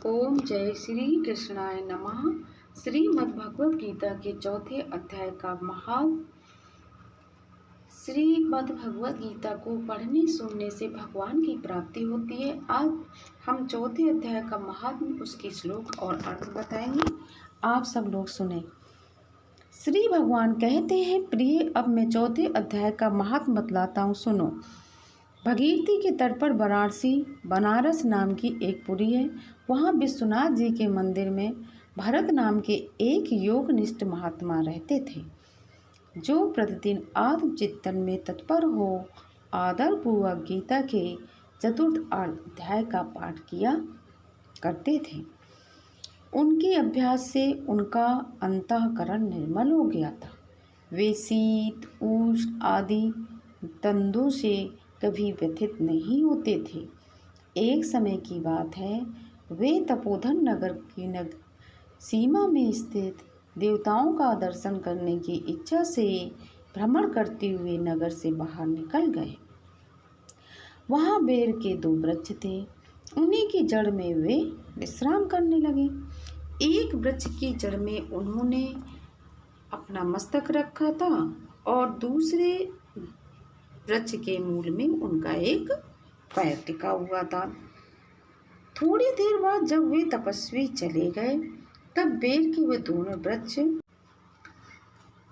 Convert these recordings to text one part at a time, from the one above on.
ओम जय श्री कृष्णाय नमः। श्रीमद्भगवद गीता के चौथे अध्याय का महात्म। श्रीमद्भगवद गीता को पढ़ने सुनने से भगवान की प्राप्ति होती है। आज हम चौथे अध्याय का महात्म, उसके श्लोक और अर्थ बताएंगे। आप सब लोग सुने। श्री भगवान कहते हैं, प्रिय अब मैं चौथे अध्याय का महात्म बतलाता हूँ, सुनो। भगीरथी के तट पर वाराणसी बनारस नाम की एक पुरी है। वहाँ विश्वनाथ जी के मंदिर में भरत नाम के एक योगनिष्ठ महात्मा रहते थे, जो प्रतिदिन आत्मचिंतन में तत्पर हो आदरपूर्वक गीता के चतुर्थ अध्याय का पाठ किया करते थे। उनके अभ्यास से उनका अंतःकरण निर्मल हो गया था। वे शीत उष्ण आदि द्वंद्वों से कभी व्यथित नहीं होते थे। एक समय की बात है, वे तपोधन नगर की सीमा में स्थित देवताओं का दर्शन करने की इच्छा से भ्रमण करते हुए नगर से बाहर निकल गए। वहाँ बेर के 2 वृक्ष थे। उन्हीं की जड़ में वे विश्राम करने लगे। एक वृक्ष की जड़ में उन्होंने अपना मस्तक रखा था और दूसरे वृक्ष के मूल में उनका एक पैर टिका हुआ था। थोड़ी देर बाद जब वे तपस्वी चले गए, तब बेर के वे दोनों वृक्ष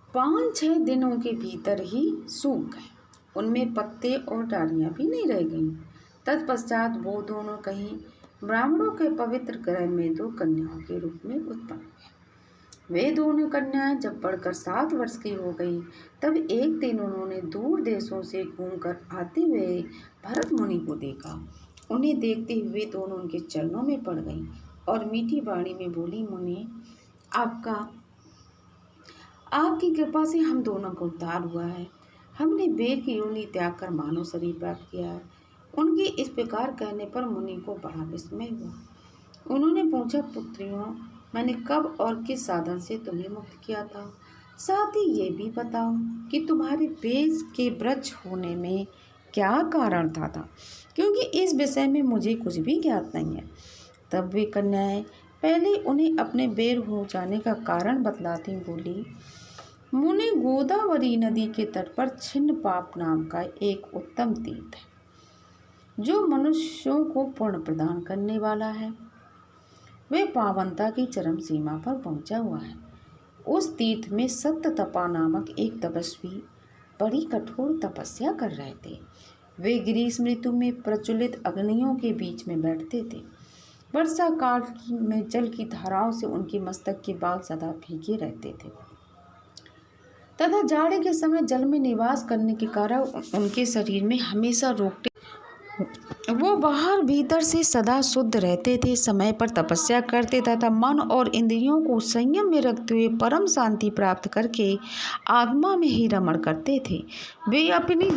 5-6 दिनों के भीतर ही सूख गए। उनमें पत्ते और डालियां भी नहीं रह गईं। तत्पश्चात वो दोनों कहीं ब्राह्मणों के पवित्र ग्रह में 2 कन्याओं के रूप में उत्पन्न हुए। वे दोनों कन्याएं जब बढ़कर 7 वर्ष की हो गई, तब एक दिन उन्होंने दूर देशों से घूमकर आते हुए भरत मुनि को देखा। उन्हें देखते हुए दोनों उनके चरणों में पड़ गईं और मीठी वाणी में बोली, मुनि, आपकी कृपा से हम दोनों को उद्धार हुआ है। हमने बेर की योनि त्याग कर मानव शरीर प्राप्त किया है। उनके इस प्रकार कहने पर मुनि को बड़ा विस्मय हुआ। उन्होंने पूछा, पुत्रियों, मैंने कब और किस साधन से तुम्हें मुक्त किया था? साथ ही ये भी बताओ कि तुम्हारे बेर के वृक्ष होने में क्या कारण था क्योंकि इस विषय में मुझे कुछ भी ज्ञात नहीं है। तब वे कन्याएं पहले उन्हें अपने बेर हो जाने का कारण बतलाती बोली, मुनि, गोदावरी नदी के तट पर छिन्न पाप नाम का एक उत्तम तीर्थ है, जो मनुष्यों को पुण्य प्रदान करने वाला है। वे पावनता की चरम सीमा पर पहुंचा हुआ है। उस तीर्थ में सत्य तपा नामक एक तपस्वी बड़ी कठोर तपस्या कर रहे थे। वे ग्रीष्म ऋतु में प्रज्वलित अग्नियों के बीच में बैठते थे। वर्षा काल में जल की धाराओं से उनके मस्तक के बाल सदा भीगे रहते थे तथा जाड़े के समय जल में निवास करने के कारण उनके शरीर में हमेशा रोग वो बाहर भीतर से सदा शुद्ध रहते थे। समय पर तपस्या करते तथा मन और इंद्रियों को संयम में रखते हुए परम शांति प्राप्त करके आत्मा में ही रमण करते थे। वे अपनी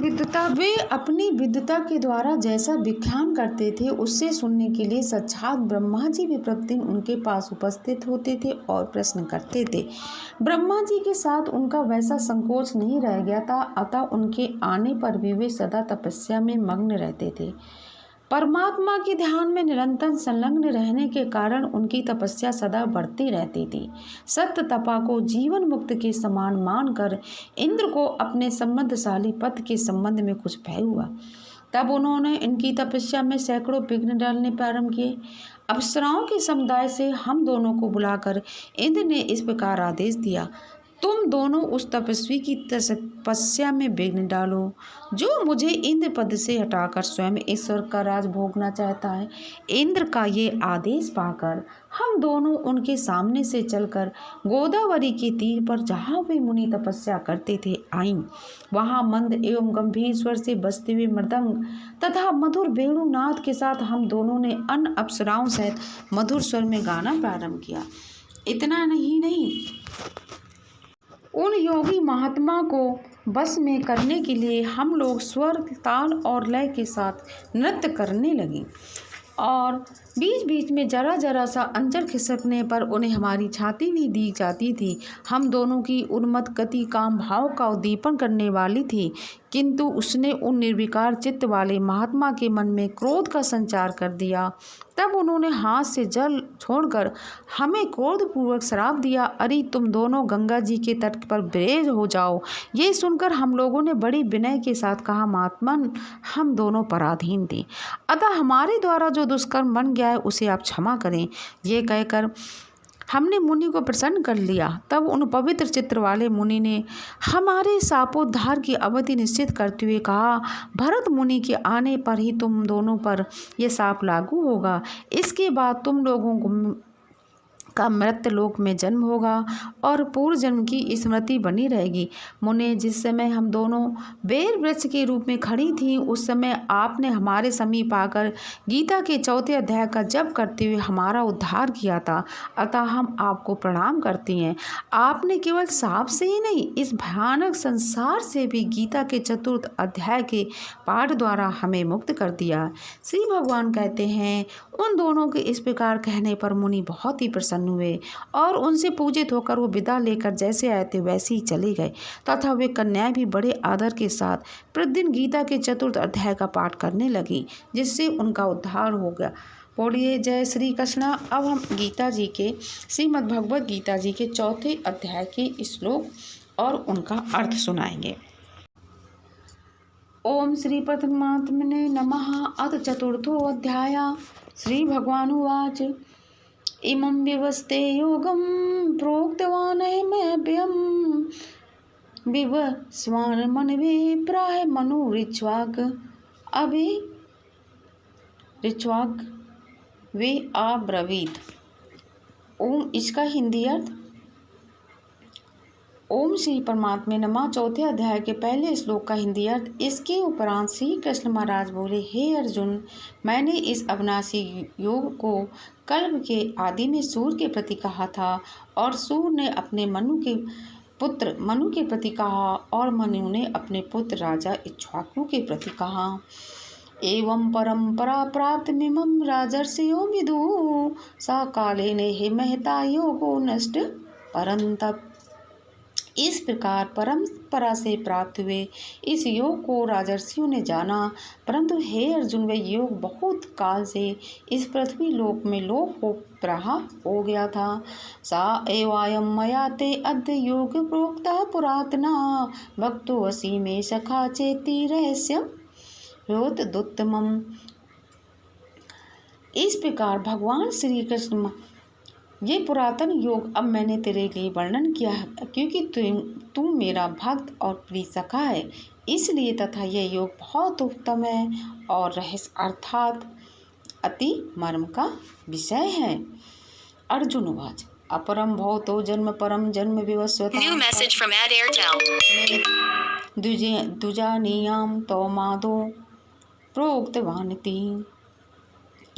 विद्वता के द्वारा जैसा व्याख्यान करते थे, उससे सुनने के लिए साक्षात ब्रह्मा जी भी प्रतिदिन उनके पास उपस्थित होते थे और प्रश्न करते थे। ब्रह्मा जी के साथ उनका वैसा संकोच नहीं रह गया था, अतः उनके आने पर भी वे सदा तपस्या में मग्न रहते थे। परमात्मा के ध्यान में निरंतर संलग्न रहने के कारण उनकी तपस्या सदा बढ़ती रहती थी। सत्य तपा को जीवन मुक्त के समान मानकर इंद्र को अपने संबंधशाली पथ के संबंध में कुछ भय हुआ। तब उन्होंने इनकी तपस्या में सैकड़ों विघ्न डालने प्रारंभ किए। अप्सराओं के समुदाय से हम दोनों को बुलाकर इंद्र ने इस प्रकार आदेश दिया, तुम दोनों उस तपस्वी की तपस्या में विघ्न डालो, जो मुझे इंद्र पद से हटाकर स्वयं ईश्वर का राज भोगना चाहता है। इंद्र का ये आदेश पाकर हम दोनों उनके सामने से चलकर गोदावरी के तीर पर जहाँ वे मुनि तपस्या करते थे आईं। वहाँ मंद एवं गंभीर स्वर से बजते हुए मृदंग तथा मधुर वेणुनाद के साथ हम दोनों ने अन्य अप्सराओं सहित मधुर स्वर में गाना प्रारंभ किया। इतना नहीं, उन योगी महात्मा को बस में करने के लिए हम लोग स्वर, ताल और लय के साथ नृत्य करने लगे और बीच बीच में जरा जरा सा अंचल खिसकने पर उन्हें हमारी छाती भी दी जाती थी। हम दोनों की उन्मत्त गति काम भाव का उद्दीपन करने वाली थी, किंतु उसने उन निर्विकार चित्त वाले महात्मा के मन में क्रोध का संचार कर दिया। तब उन्होंने हाथ से जल छोड़कर हमें क्रोधपूर्वक श्राप दिया, अरे तुम दोनों गंगा जी के तट पर विरेज हो जाओ। ये सुनकर हम लोगों ने बड़ी विनय के साथ कहा, महात्मन हम दोनों पराधीन थे, अतः हमारे द्वारा जो दुष्कर्म बन गया है उसे आप क्षमा करें। ये कहकर हमने मुनि को प्रसन्न कर लिया। तब उन पवित्र चित्र वाले मुनि ने हमारे शापोद्धार की अवधि निश्चित करते हुए कहा, भरत मुनि के आने पर ही तुम दोनों पर यह शाप लागू होगा। इसके बाद तुम लोगों को का मृत्यलोक में जन्म होगा और पूर्व जन्म की स्मृति बनी रहेगी। मुने, जिस समय हम दोनों बेर वृक्ष के रूप में खड़ी थीं, उस समय आपने हमारे समीप आकर गीता के 4 अध्याय का जप करते हुए हमारा उद्धार किया था, अतः हम आपको प्रणाम करती हैं। आपने केवल साप से ही नहीं, इस भयानक संसार से भी गीता के 4 अध्याय के पाठ द्वारा हमें मुक्त कर दिया। श्री भगवान कहते हैं, उन दोनों के इस प्रकार कहने पर मुनि बहुत ही प्रसन्न हुए और उनसे पूजित होकर वो विदा लेकर जैसे आए थे वैसे ही चले गए, तथा वे कन्याएं भी बड़े आदर के साथ प्रतिदिन गीता के 4 अध्याय का पाठ करने लगी, जिससे उनका उद्धार हो गया। बोलिए जय श्री कृष्ण। अब हम गीता जी के श्रीमद् भगवद गीता जी के 4 अध्याय के श्लोक और उनका अर्थ सुनाएंगे। ओम श्री परमात्मने नमः। अथ 4थो अध्याय। श्री भगवानुवाच इमं विवस्ते योगं प्रोक्तवानहमव्ययं विवस्वान् मनवे प्राह मनुरिक्ष्वाक अभि ऋक्ष्वाक वे अब्रवीत। ओम इसका हिंदी अर्थ। ओम श्री परमात्मे नमः 4थे अध्याय के पहले श्लोक का हिंदी अर्थ। इसके उपरांत श्री कृष्ण महाराज बोले, हे अर्जुन, मैंने इस अविनाशी योग को कल्प के आदि में सूर्य के प्रति कहा था और सूर्य ने अपने मनु के प्रति कहा और मनु ने अपने पुत्र राजा इक्ष्वाकु के प्रति कहा। एवं परंपरा प्राप्त मिमं राजर्षयो विदु सा काले ने हे महता योगो नष्ट परंतप। इस प्रकार परंपरा से प्राप्त हुए इस योग को राजर्षियों ने जाना, परंतु हे अर्जुन, वह योग बहुत काल से इस पृथ्वी लोक में लोप हो रहा हो गया था। सा एवायं मया ते अद्य योग प्रोक्ता पुरातना भक्तो वसी में सखा चेति रहस्यम योतदुत्तमम्। इस प्रकार भगवान श्री कृष्ण, ये पुरातन योग अब मैंने तेरे लिए वर्णन किया है, क्योंकि तू मेरा भक्त और प्रिय सखा है, इसलिए तथा यह योग बहुत उत्तम है और रहस्य अर्थात अति मर्म का विषय है। अर्जुन उवाच अपरम भवतो जन्म परम जन्म विवस्वता दुजानीयाम तो माधो प्रोक्तवानिति।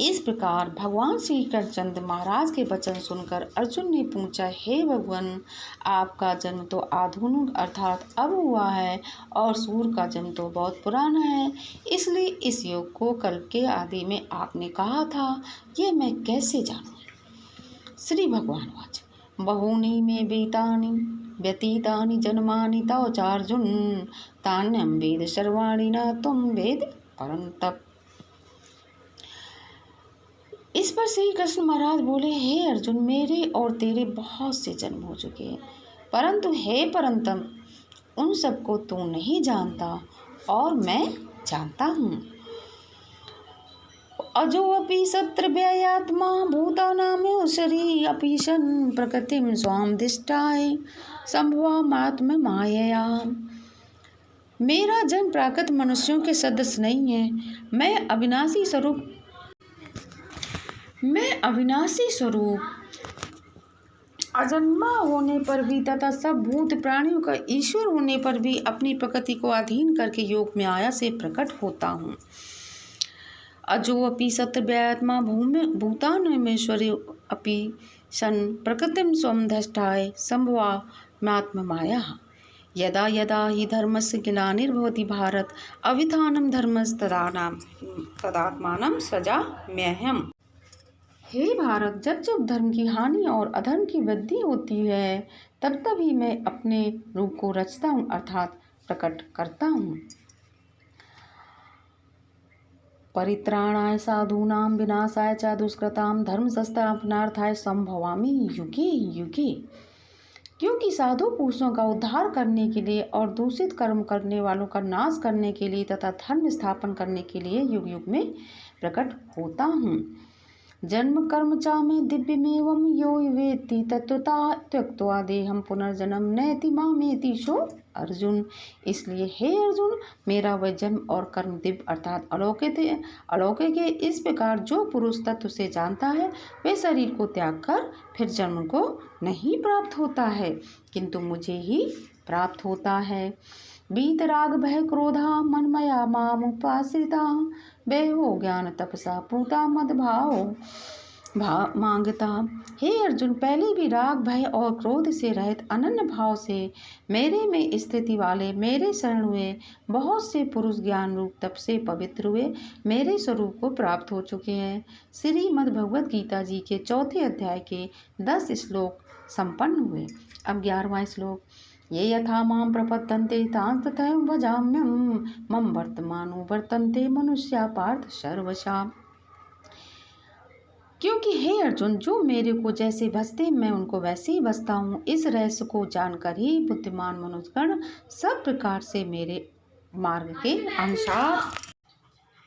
इस प्रकार भगवान श्री कृष्णचंद्र महाराज के वचन सुनकर अर्जुन ने पूछा, हे भगवान, आपका जन्म तो आधुनिक अर्थात अब हुआ है और सूर्य का जन्म तो बहुत पुराना है, इसलिए इस योग को कल्प के आदि में आपने कहा था, ये मैं कैसे जानूं। श्री भगवान वाच बहूनि में बीतानि व्यतीतानि जन्मानि तव चार्जुन तान्यं वेद सर्वाणि न तुम वेद परंतप। इस पर श्री कृष्ण महाराज बोले, हे अर्जुन, मेरे और तेरे बहुत से जन्म हो चुके हैं, परंतु हे परंतप, उन सबको तू नहीं जानता और मैं जानता हूँ। अजो अपि सत्र व्ययात्मा भूतानां शरीर अपि सन प्रकृतिम स्वाम दिष्टाय संभवामात्म मायया। मेरा जन्म प्राकृत मनुष्यों के सदस्य नहीं है। मैं अविनाशी स्वरूप अजन्मा होने पर भी तथा सब भूत प्राणियों का ईश्वर होने पर भी अपनी प्रकृति को अधीन करके योग में आया से प्रकट होता हूँ। अजो अपि सत्र व्यात्मा भूतानमेश्वरी अपि सन प्रकृतिम स्वम धष्टाय संभवात्म माया। यदा यदा हि धर्मस्य ग्लानिर्भवति भारत अविधानम धर्मस्तदात्मानं सृजाम्यहम्। हे भारत, जब जब धर्म की हानि और अधर्म की वृद्धि होती है, तब तभी मैं अपने रूप को रचता हूँ, अर्थात प्रकट करता हूँ। परित्राणाय साधूनां विनाशाय च दुष्कृतां धर्म संस्थापनार्थाय संभवामि युगे युगे। क्योंकि साधु पुरुषों का उद्धार करने के लिए और दूषित कर्म करने वालों का नाश करने के लिए तथा धर्म स्थापन करने के लिए युग युग में प्रकट होता हूँ। जन्म कर्म च में दिव्यमेवं यो वेत्ति तत्वता त्यक्त्वा देहं पुनर्जन्म नैति मामेति सो अर्जुन। इसलिए हे अर्जुन, मेरा वह जन्म और कर्म दिव्य अर्थात अलौकिक है। इस प्रकार जो पुरुष तत्व से जानता है, वे शरीर को त्याग कर फिर जन्म को नहीं प्राप्त होता है, किंतु मुझे ही प्राप्त होता है। वीतराग भय क्रोधा मनमया मामुपाश्रिता बेहो ज्ञान तपसा पूता मद भाव मांगता। हे अर्जुन, पहले भी राग भय और क्रोध से रहित अनन्य भाव से मेरे में स्थिति वाले मेरे शरण हुए बहुत से पुरुष ज्ञान रूप तप से पवित्र हुए मेरे स्वरूप को प्राप्त हो चुके हैं। श्रीमद् भगवद गीता जी के 4 अध्याय के 10 श्लोक संपन्न हुए। अब 11वां श्लोक। ये यथा मां प्रपद्यन्ते तां तथैव भजाम्यहम् मम वर्तमानो वर्तन्ते मनुष्या पार्थ सर्वशा। क्योंकि हे अर्जुन, जो मेरे को जैसे भजते मैं उनको वैसे ही भजता हूँ। इस रहस्य को जानकर ही बुद्धिमान मनुष्यगण सब प्रकार से मेरे मार्ग के अनुसार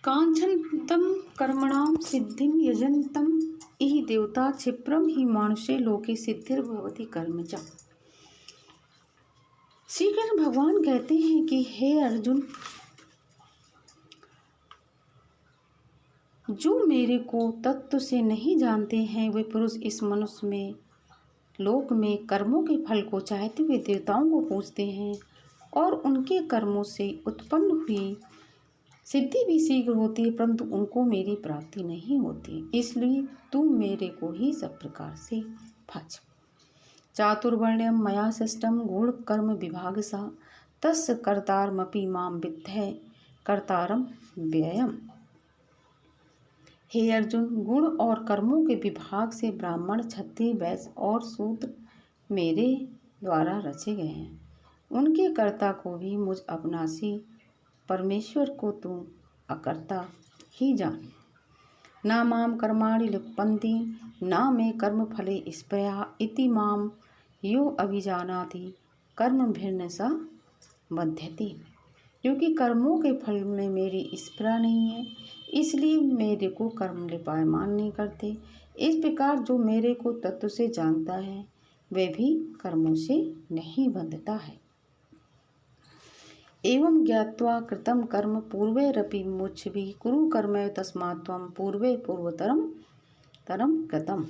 कांक्षन्तम कर्मणाम सिद्धिम यजन्तम इहि देवता क्षिप्रम ही मानुषे लोके सिद्धिर्भवति कर्मजा। श्री कृष्ण भगवान कहते हैं कि हे अर्जुन, जो मेरे को तत्व से नहीं जानते हैं, वे पुरुष इस मनुष्य में लोक में कर्मों के फल को चाहते हुए देवताओं को पूजते हैं और उनके कर्मों से उत्पन्न हुई सिद्धि भी शीघ्र होती है, परंतु उनको मेरी प्राप्ति नहीं होती। इसलिए तुम मेरे को ही सब प्रकार से भज। चातुर्वर्ण्यम मया सृष्टम गुण कर्म विभाग सा तस्य कर्तारमपि माम विद्धे कर्तारम व्ययम। हे अर्जुन, गुण और कर्मों के विभाग से ब्राह्मण, क्षत्रिय, वैश्य और शूद्र मेरे द्वारा रचे गए हैं। उनके कर्ता को भी मुझ अविनाशी परमेश्वर को तू अकर्ता ही जान। न माम कर्माणि लिप्यन्ति न मे कर्म फले स्पृहा इति माम यो अभिजानाति कर्म भिन्न सा बध्यति। क्योंकि कर्मों के फल में मेरी स्पृहा नहीं है, इसलिए मेरे को कर्म लिपायमान नहीं करते। इस प्रकार जो मेरे को तत्व से जानता है, वह भी कर्मों से नहीं बंधता है। एवं ज्ञात्वा कृतं कर्म पूर्वैरपि मुच्छिभिः कुरु कर्म तस्मात् त्वं पूर्वे पूर्वतरम कृतम्।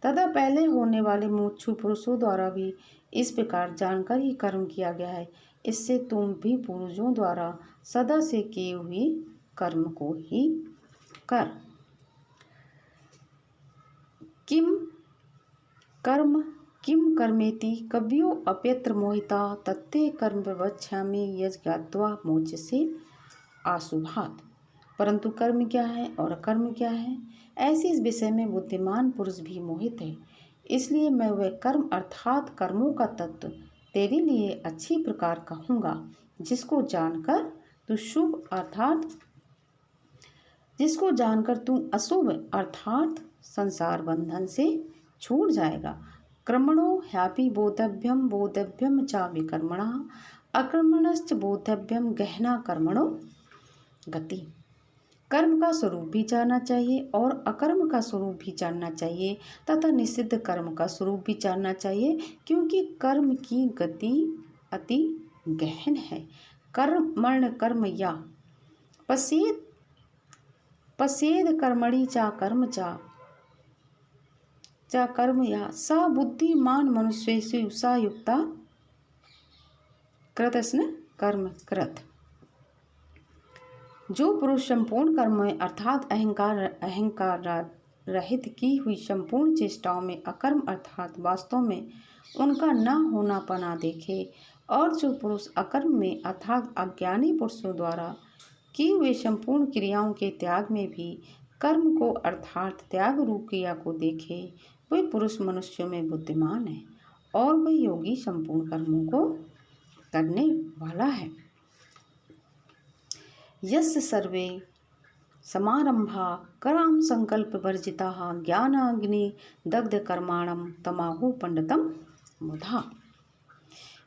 तथा पहले होने वाले मुमुक्षु पुरुषों द्वारा भी इस प्रकार जानकर ही कर्म किया गया है। इससे तुम भी पूर्वजों द्वारा सदा से किए हुए कर्म को ही कर। किम कर्मेति कव्यो अप्यत्र मोहिता तत्ते कर्म प्रवक्ष्यामि यज्ञात्वा मोक्षसे आशुभात। परंतु कर्म क्या है और अकर्म क्या है, ऐसे इस विषय में बुद्धिमान पुरुष भी मोहित है। इसलिए मैं वह कर्म अर्थात कर्मों का तत्व तेरे लिए अच्छी प्रकार कहूँगा, जिसको जानकर तू अशुभ अर्थात संसार बंधन से छूट जाएगा। कर्मणो ह्यापि बोधव्यम चा विकर्मणः अकर्मणश्च बोधव्यम गहना कर्मणो गति। कर्म का स्वरूप भी जानना चाहिए और अकर्म का स्वरूप भी जानना चाहिए तथा निषिद्ध कर्म का स्वरूप भी जानना चाहिए, क्योंकि कर्म की गति अति गहन है। कर्मण कर्म या पश्येद कर्मणि चा कर्म या सा बुद्धिमान मनुष्येषु सा युक्ता कृतस्न कर्म कृत। जो पुरुष संपूर्ण कर्म में अर्थात अहंकार रहित की हुई संपूर्ण चेष्टाओं में अकर्म अर्थात वास्तव में उनका न होना पना देखे, और जो पुरुष अकर्म में अर्थात अज्ञानी पुरुषों द्वारा की हुई संपूर्ण क्रियाओं के त्याग में भी कर्म को अर्थात त्याग रूप क्रिया को देखे, वह पुरुष मनुष्यों में बुद्धिमान है और वह योगी संपूर्ण कर्मों को करने वाला है। यस्य सर्वे समारंभा कराम संकल्प वर्जिता ज्ञानाग्नि दग्ध कर्माणम तमाहु पंडितम मुधा।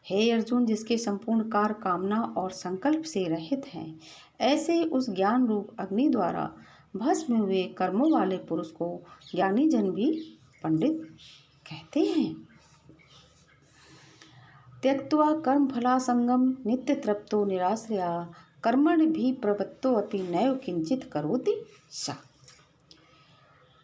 हे अर्जुन, जिसके संपूर्ण कार्य कामना और संकल्प से रहित हैं, ऐसे उस ज्ञान रूप अग्नि द्वारा भस्म हुए कर्मों वाले पुरुष को ज्ञानी जन भी पंडित कहते हैं। त्यक्त्वा कर्म फलासंगम नित्य तृप्तो निराश्रया कर्मण भी प्रवृत्तो अपि नैव किंचित करोति सा।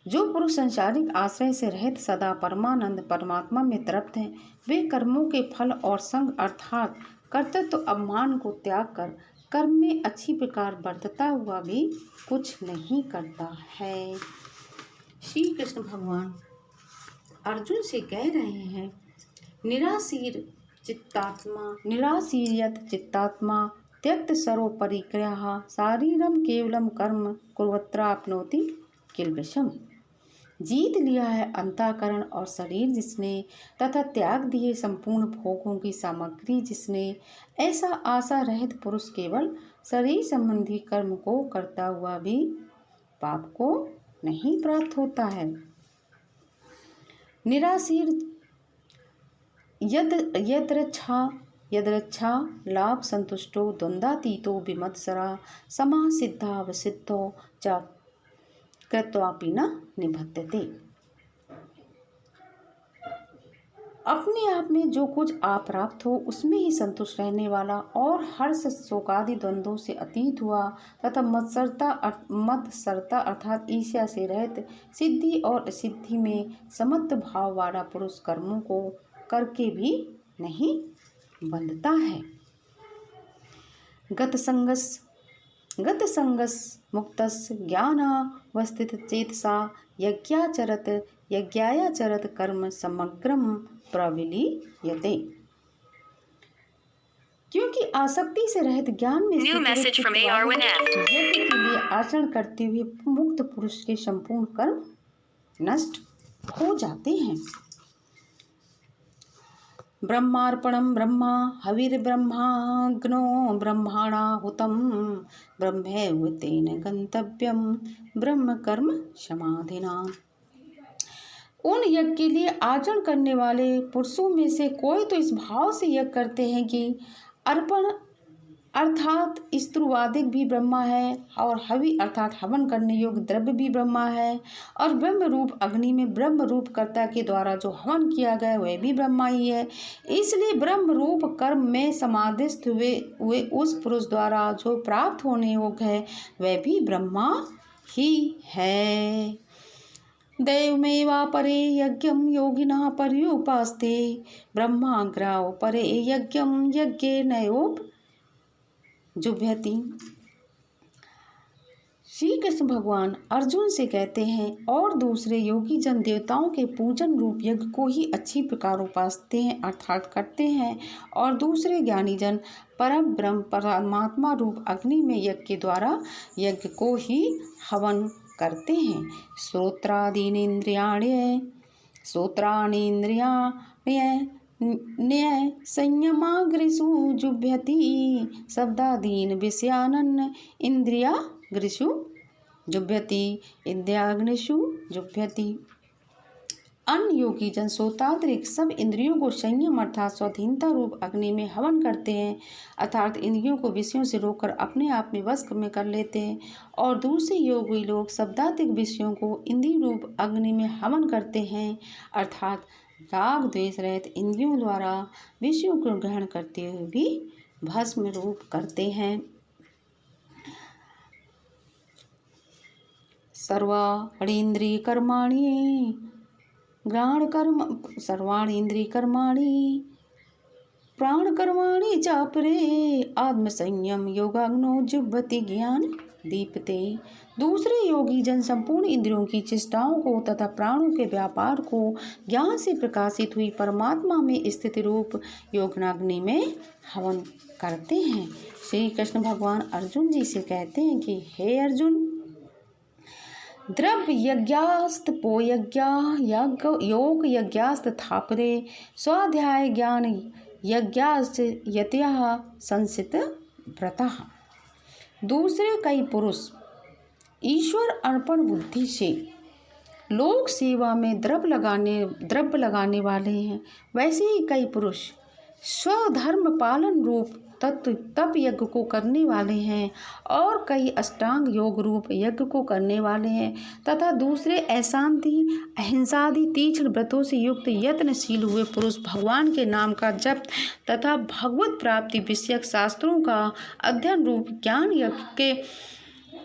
जो पुरुष संसारिक आश्रय से रहित सदा परमानंद परमात्मा में तृप्त हैं, वे कर्मों के फल और संग अर्थात कर्तृत्व अभिमान को त्याग कर कर्म में अच्छी प्रकार बरतता हुआ भी कुछ नहीं करता है। श्री कृष्ण भगवान अर्जुन से कह रहे हैं, निराशीर चित्तात्मा त्यक्त सर्व परिग्रह शारीरम केवलम कर्म कुर्वत्राप्नोति किल्बिषम। जीत लिया है अंतःकरण और शरीर जिसने, तथा त्याग दिए संपूर्ण भोगों की सामग्री जिसने, ऐसा आशा रहित पुरुष केवल शरीर संबंधी कर्म को करता हुआ भी पाप को नहीं प्राप्त होता है। निराशीर यदृच्छा लाभ संतुष्टो द्वंद्वातीतो विमत्सरा समाः सिद्धावसिद्धो च कृत्वापि न निबध्यते। अपने आप में जो कुछ अप्राप्त हो उसमें ही संतुष्ट रहने वाला और हर्ष शोकादि द्वंद्वों से अतीत हुआ तथा मत्सरता अर्थात ईर्ष्या से रहित सिद्धि और असिद्धि में समत्व भाव वाला पुरुष कर्मों को करके भी नहीं बंधता है। गत संगस मुक्तस् ज्ञानावस्थित चेतसा यज्ञायाचरत कर्म समग्रम प्रविलीयते। क्योंकि आसक्ति से रहित ज्ञान में यज्ञ के लिए आचरण करते हुए मुक्त पुरुष के संपूर्ण कर्म नष्ट हो जाते हैं। ब्रह्मार्पणम ब्रह्मा हविर्ब्रह्माग्नो ब्रह्माणा हुतम ब्रह्मैवतेन गंतव्यम ब्रह्म कर्म समाधिना। उन यज्ञ के लिए आचरण करने वाले पुरुषों में से कोई तो इस भाव से यज्ञ करते हैं कि अर्पण अर्थात स्त्रुवादिक भी ब्रह्मा है और हवि अर्थात हवन करने योग्य द्रव्य भी ब्रह्मा है और ब्रह्म रूप अग्नि में ब्रह्म रूप कर्ता के द्वारा जो हवन किया गया वह भी ब्रह्मा ही है। इसलिए ब्रह्म रूप कर्म में समाधिस्थ हुए उस पुरुष द्वारा जो प्राप्त होने योग्य है वह भी ब्रह्मा ही है। दैवमेवा परे यज्ञम योगिनः पर्युपास्ते ब्रह्माग्राव परे यज्ञम यज्ञे नयोप जुभ्यति। श्री कृष्ण भगवान अर्जुन से कहते हैं, और दूसरे योगी जन देवताओं के पूजन रूप यज्ञ को ही अच्छी प्रकार उपासते हैं अर्थात करते हैं, और दूसरे ज्ञानी जन परम ब्रह्म परमात्मा रूप अग्नि में यज्ञ के द्वारा यज्ञ को ही हवन करते हैं। श्रोत्राणीन्द्रियाण्य न्याय संयमाग्रिषु जुभ्यति शब्दादीन विषयानन्न इंद्रियाग्रिषु जुभ्यति इंद्रियाग्निषु जुभ्यति। अन्य योगी जन सोतांत्रिक सब इंद्रियों को संयम अर्थात स्वाधीनता रूप अग्नि में हवन करते हैं अर्थात इंद्रियों को विषयों से रोककर अपने आप में वश में कर लेते हैं, और दूसरे योगी लोग शब्दात्मक विषयों को इंद्रिय रूप अग्नि में हवन करते हैं अर्थात राग द्वेष रहित इंद्रियों द्वारा विषयों को ग्रहण करते हुए भी भस्म रूप करते हैं। सर्वाणि इंद्रिय कर्माणि प्राण कर्माणि चापरे आत्मसंयम योगाग्नो जुह्वति ज्ञान दीपते। दूसरे योगी जन संपूर्ण इंद्रियों की चेष्टाओं को तथा प्राणों के व्यापार को ज्ञान से प्रकाशित हुई परमात्मा में स्थित रूप योगाग्नि में हवन करते हैं। श्री कृष्ण भगवान अर्जुन जी से कहते हैं कि हे अर्जुन, द्रव्य यज्ञास्तपो योग यज्ञास्तथापरे स्वाध्याय ज्ञान यज्ञास्त यतयः संसित व्रतः। दूसरे कई पुरुष ईश्वर अर्पण बुद्धि से लोक सेवा में द्रव्य लगाने वाले हैं, वैसे ही कई पुरुष स्वधर्म पालन रूप तप यज्ञ को करने वाले हैं और कई अष्टांग योग रूप यज्ञ को करने वाले हैं, तथा दूसरे अशांति अहिंसादि तीक्ष्ण व्रतों से युक्त यत्नशील हुए पुरुष भगवान के नाम का जप तथा भगवत प्राप्ति विषयक शास्त्रों का अध्ययन रूप ज्ञान यज्ञ के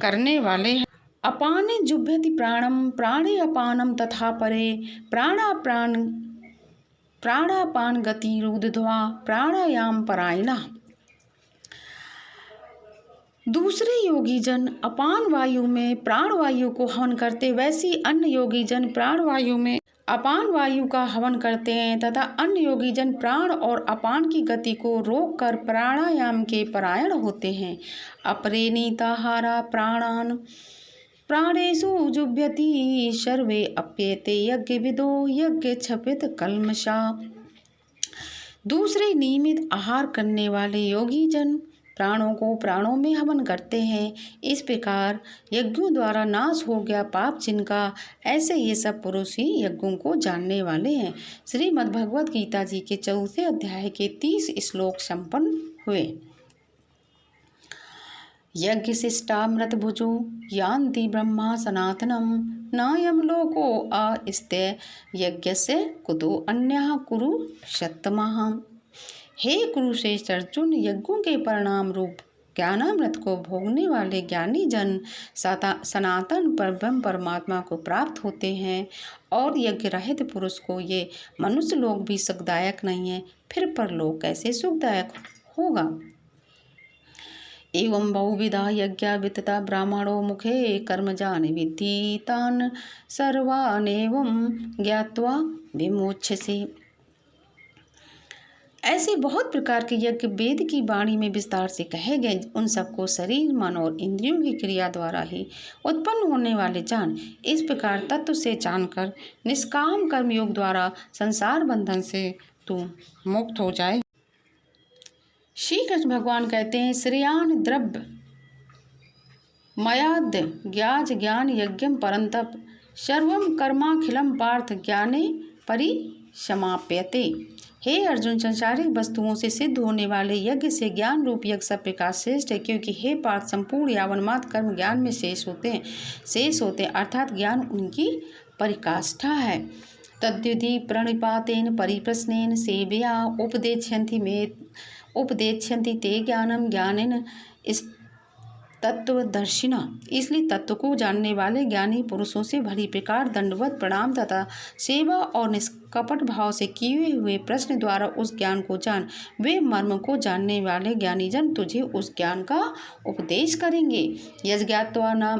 करने वाले हैं। अपाने जुभ्यति प्राणम प्राणे अपानम तथा परे प्राणापान गति रुद्ध्वा प्राणायाम परायणः। दूसरे योगी जन अपान वायु में प्राण वायु को हवन करते, वैसे अन्य योगी जन प्राण वायु में अपान वायु का हवन करते हैं तथा अन्य योगी जन प्राण और अपान की गति को रोककर प्राणायाम के परायण होते हैं। अपरे नीताहारा प्राणान प्राणेषु जुभ्यति सर्वे अप्येते यज्ञ विदो यज्ञ छपित कल्मषा। दूसरे नियमित आहार करने वाले योगी जन प्राणों को प्राणों में हवन करते हैं, इस प्रकार यज्ञों द्वारा नाश हो गया पाप जिनका, ऐसे ये सब पुरुष ही यज्ञों को जानने वाले हैं। श्रीमद् भगवद गीता जी के 4 अध्याय के 30 श्लोक संपन्न हुए। यज्ञ शिष्टामृत भुजो यान्ति ब्रह्मा सनातनम नायम लोको अस्ते यज्ञस्य कुतो अन्यः कुरु सत्तमः। हे कुरुश्रेष्ठ अर्जुन, यज्ञों के परिणाम रूप ज्ञानामृत को भोगने वाले ज्ञानी जन सनातन परब्रह्म परमात्मा को प्राप्त होते हैं और यज्ञ रहित पुरुष को ये मनुष्य लोक भी सुखदायक नहीं है, फिर परलोक कैसे सुखदायक होगा। एवं बहुविधा यज्ञा वितता ब्राह्मणो मुखे कर्मजान विद्धि तान सर्वानेवं ज्ञात्वा विमोक्षसे। ऐसे बहुत प्रकार के यज्ञ वेद की वाणी में विस्तार से कहे गए, उन सबको शरीर मन और इंद्रियों की क्रिया द्वारा ही उत्पन्न होने वाले जान। इस प्रकार तत्व से जानकर निष्काम कर्म योग द्वारा संसार बंधन से तू मुक्त हो जाए। श्री कृष्ण भगवान कहते हैं, श्रेयान द्रव्य मयाद्य ज्ञाज ज्ञान यज्ञम परंतप सर्वम कर्माखिलम पार्थ ज्ञाने परिसमाप्यते। हे अर्जुन, संसारिक वस्तुओं से सिद्ध होने वाले यज्ञ से ज्ञान रूप यज्ञ सब प्रकार श्रेष्ठ है, क्योंकि हे पार्थ संपूर्ण यावन्मात्र कर्म ज्ञान में शेष होते हैं, अर्थात ज्ञान उनकी परिकाष्ठा है। तद्युति प्रणिपातेन परिप्रश्नेन सेवया उपदेक्ष्यन्ति ते ज्ञानम ज्ञानेन तत्वदर्शिना। इसलिए तत्व को जानने वाले ज्ञानी पुरुषों से भली प्रकार दंडवत प्रणाम तथा सेवा और निष्कपट भाव से किए हुए प्रश्न द्वारा उस ज्ञान को जान। वे मर्म को जानने वाले ज्ञानी जन तुझे उस ज्ञान का उपदेश करेंगे। यज्ञात्वा न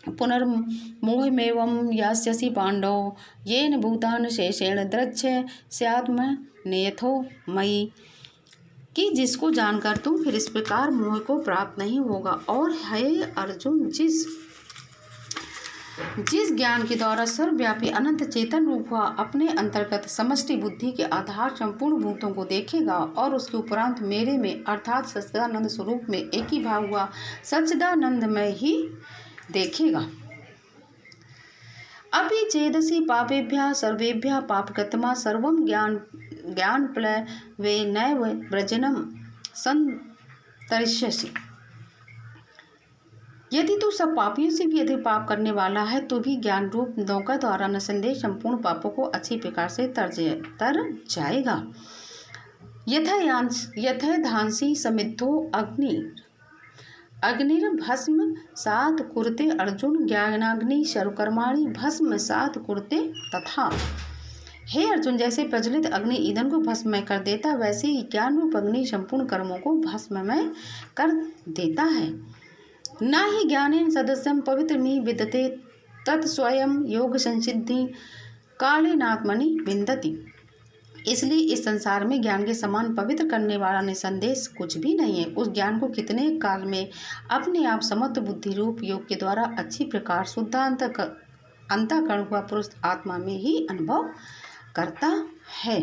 पुनर्मोहमेवं यास्यसि पांडव येन भूतान शेषेण द्रक्ष्य स्यात्म नेथो मयि। कि जिसको जानकर तुम फिर इस प्रकार मोह को प्राप्त नहीं होगा। और हे अर्जुन, जिस ज्ञान के द्वारा सर्वव्यापी अनंत चेतन रूप हुआ अपने अंतर्गत समष्टि बुद्धि के आधार संपूर्ण भूतों को देखेगा और उसके उपरांत मेरे में अर्थात सच्चिदानंद स्वरूप में एक ही भाव हुआ सच्चिदानंद में ही देखेगा। अभी चेदसी पापेभ्यः सर्वेभ्यः पापकृतमा सर्वं ज्ञान प्लवे नैव व्रजनम संतरिष्यसि। यदि तू सब पापियों से भी अधिक पाप करने वाला है तो भी ज्ञान रूप नौका द्वारा निसंदेह संपूर्ण पापों को अच्छी प्रकार से तर जाएगा। यथैधांसी समिद्धो अग्निर्भस्म सात कुरते अर्जुन ज्ञानाग्नि सर्वकर्माणि भस्म सात कुरते तथा। हे अर्जुन, जैसे प्रज्वलित अग्नि ईंधन को भस्ममय कर देता, वैसे ही ज्ञान रूप अग्नि संपूर्ण कर्मों को भस्ममय कर देता है। न ही ज्ञानेन सदस्यम पवित्रमिह विद्यते तत् स्वयं योग संसिद्धि कालेनात्मनि विन्दति। इसलिए इस संसार में ज्ञान के समान पवित्र करने वाला निसंदेश कुछ भी नहीं है। उस ज्ञान को कितने काल में अपने आप समत्व बुद्धि रूप योग के द्वारा अच्छी प्रकार शुद्ध अंतःकरण हुआ पुरुष आत्मा में ही अनुभव करता है।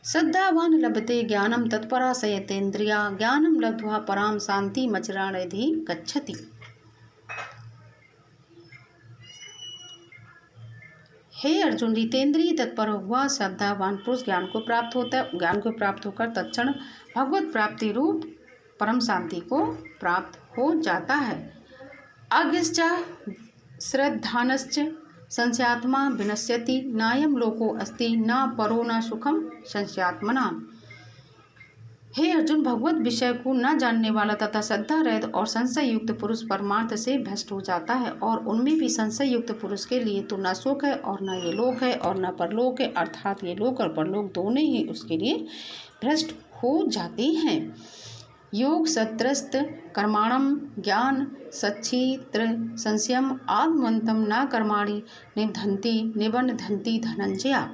श्रद्धावान लभते ज्ञानम तत्परा संयतेन्द्रिया ज्ञानम लब्ध्वा पराम शांति मचराणधि गच्छति। हे अर्जुन, जितेंद्रिय तत्पर हुआ श्रद्धावान पुरुष ज्ञान को प्राप्त होता है। ज्ञान को प्राप्त होकर तत्क्षण भगवत प्राप्ति रूप परम शांति को प्राप्त हो जाता है। अज्ञश्च श्रद्धानश्च संशयात्मा विनश्यति नायम लोको अस्ति न परो न सुखम संशयात्मना। हे अर्जुन, भगवत विषय को न जानने वाला तथा श्रद्धा रहित और संशय युक्त पुरुष परमार्थ से भ्रष्ट हो जाता है। और उनमें भी संशय युक्त पुरुष के लिए तो न सुख है और न ये लोक है और न परलोक है, अर्थात ये लोक और परलोक दोनों ही उसके लिए भ्रष्ट हो जाते हैं। योग सत्रस्त कर्माणम ज्ञान सच्छित्र संशयम आत्मवंतम न कर्माणि निबधन्ति निबंधन्ति धनंजया।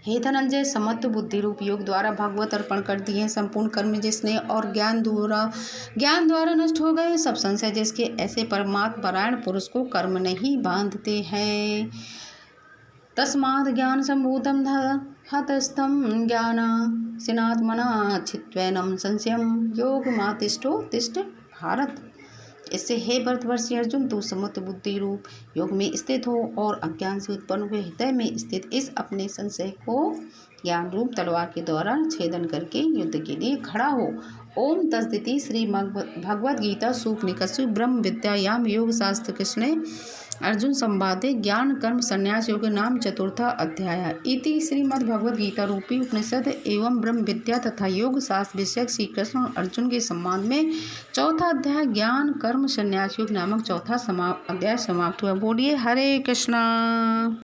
हे धनंजय, समत्व बुद्धि रूप योग द्वारा भगवत अर्पण कर दिए संपूर्ण कर्म जिसने और ज्ञान द्वारा नष्ट हो गए सब संशय जिसके, ऐसे परमात्म परायण पुरुष को कर्म नहीं बांधते हैं। तस्मात् ज्ञान संभूतम हतस्थम ज्ञान सिनात्मना छित्वैनम संशयम योग मातिष्ठो तिष्ठ भारत। इससे हे भरतवर्षी अर्जुन, तू समत्व बुद्धि रूप योग में स्थित हो और अज्ञान से उत्पन्न हुए हृदय में स्थित इस अपने संशय को ज्ञान रूप तलवार के द्वारा छेदन करके युद्ध के लिए खड़ा हो। ओम तस्दिति श्री भगवद गीता सूपनिषत्सु ब्रह्म विद्यायाम योग शास्त्र कृष्णे अर्जुन संवादे ज्ञान कर्म संन्यास योग नाम चतुर्था अध्याय इति श्रीमद् भगवद गीता रूपी उपनिषद एवं ब्रह्म विद्या तथा योग शास्त्र विषयक श्री कृष्ण और अर्जुन के सम्मान में चौथा अध्याय ज्ञान कर्म संन्यास योग नामक चौथा अध्याय समाप्त हुआ। बोलिए हरे कृष्णा।